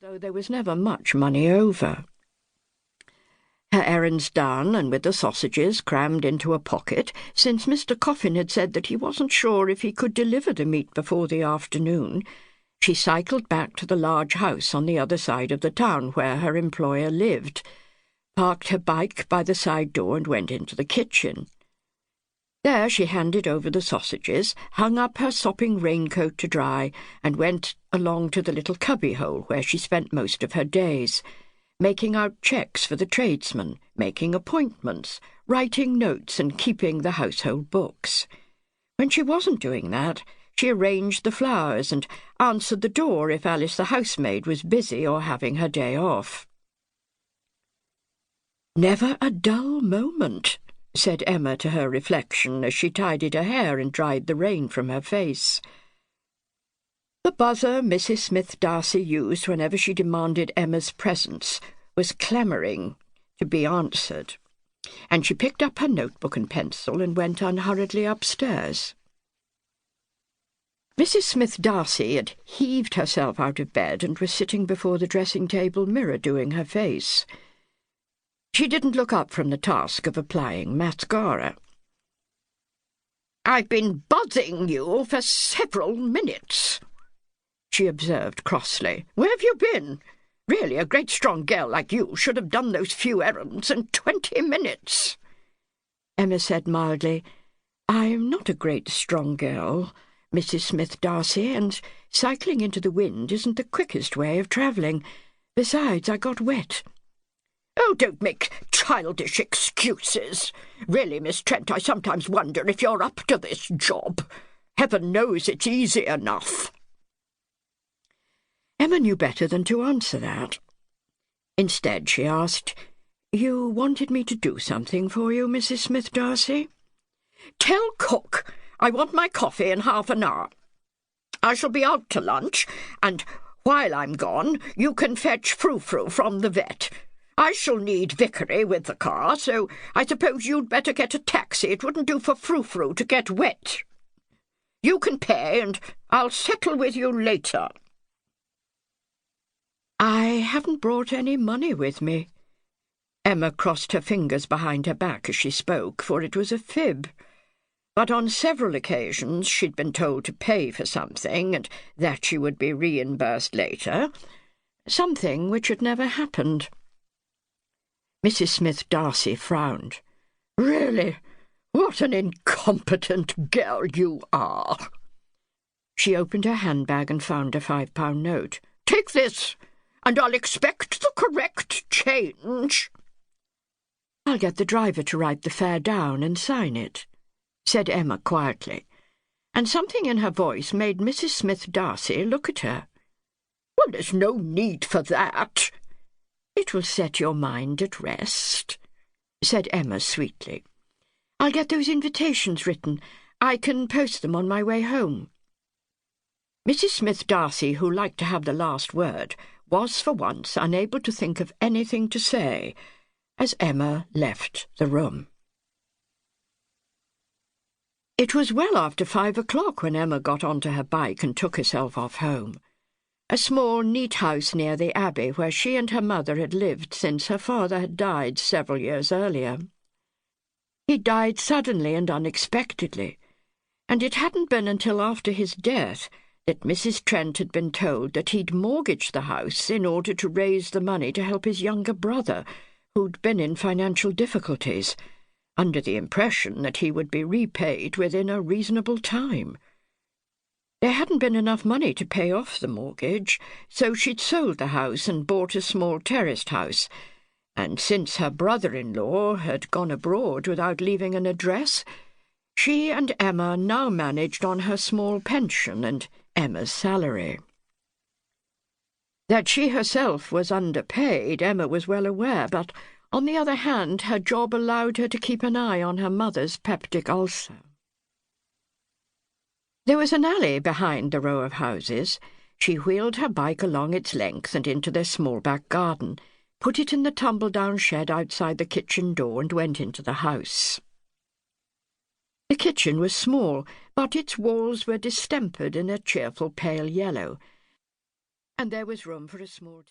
though there was never much money over. Her errands done, and with the sausages crammed into a pocket, since Mr. Coffin had said that he wasn't sure if he could deliver the meat before the afternoon, she cycled back to the large house on the other side of the town where her employer lived, parked her bike by the side door and went into the kitchen. There she handed over the sausages, hung up her sopping raincoat to dry, and went along to the little cubbyhole where she spent most of her days, making out cheques for the tradesmen, making appointments, writing notes and keeping the household books. When she wasn't doing that, she arranged the flowers and answered the door if Alice the housemaid was busy or having her day off. "Never a dull moment," said Emma to her reflection as she tidied her hair and dried the rain from her face. The buzzer Mrs. Smith Darcy used whenever she demanded Emma's presence was clamouring to be answered, and she picked up her notebook and pencil and went unhurriedly upstairs. Mrs. Smith Darcy had heaved herself out of bed and was sitting before the dressing-table mirror doing her face. She didn't look up from the task of applying mascara. "I've been buzzing you for several minutes," she observed crossly. "Where have you been? Really, a great strong girl like you should have done those few errands in 20 minutes. Emma said mildly, "I'm not a great strong girl, Mrs. Smith Darcy, and cycling into the wind isn't the quickest way of travelling. Besides, I got wet." "Oh, don't make childish excuses. Really, Miss Trent, I sometimes wonder if you're up to this job. Heaven knows it's easy enough." Emma knew better than to answer that. Instead, she asked, "You wanted me to do something for you, Mrs. Smith Darcy?" "Tell cook I want my coffee in half an hour. I shall be out to lunch, and while I'm gone, you can fetch Frou-Frou from the vet. I shall need Vickery with the car, so I suppose you'd better get a taxi. It wouldn't do for Frou-Frou to get wet. You can pay, and I'll settle with you later." "I haven't brought any money with me." Emma crossed her fingers behind her back as she spoke, for it was a fib. But on several occasions she'd been told to pay for something, and that she would be reimbursed later, something which had never happened. Mrs. Smith Darcy frowned. "Really, what an incompetent girl you are." She opened her handbag and found a £5 note. "Take this, and I'll expect the correct change." "I'll get the driver to write the fare down and sign it," said Emma quietly, and something in her voice made Mrs. Smith Darcy look at her. "Well, there's no need for that." "It will set your mind at rest," said Emma sweetly. "I'll get those invitations written. I can post them on my way home." Mrs. Smith Darcy, who liked to have the last word, was for once unable to think of anything to say as Emma left the room. It was well after 5 o'clock when Emma got onto her bike and took herself off home. A small, neat house near the Abbey where she and her mother had lived since her father had died several years earlier. He died suddenly and unexpectedly, and it hadn't been until after his death that Mrs. Trent had been told that he'd mortgaged the house in order to raise the money to help his younger brother, who'd been in financial difficulties, under the impression that he would be repaid within a reasonable time. There hadn't been enough money to pay off the mortgage, so she'd sold the house and bought a small terraced house, and since her brother-in-law had gone abroad without leaving an address, she and Emma now managed on her small pension and Emma's salary. That she herself was underpaid, Emma was well aware, but on the other hand her job allowed her to keep an eye on her mother's peptic ulcer. There was an alley behind the row of houses. She wheeled her bike along its length and into their small back garden, put it in the tumble-down shed outside the kitchen door, and went into the house. The kitchen was small, but its walls were distempered in a cheerful pale yellow, and there was room for a small table.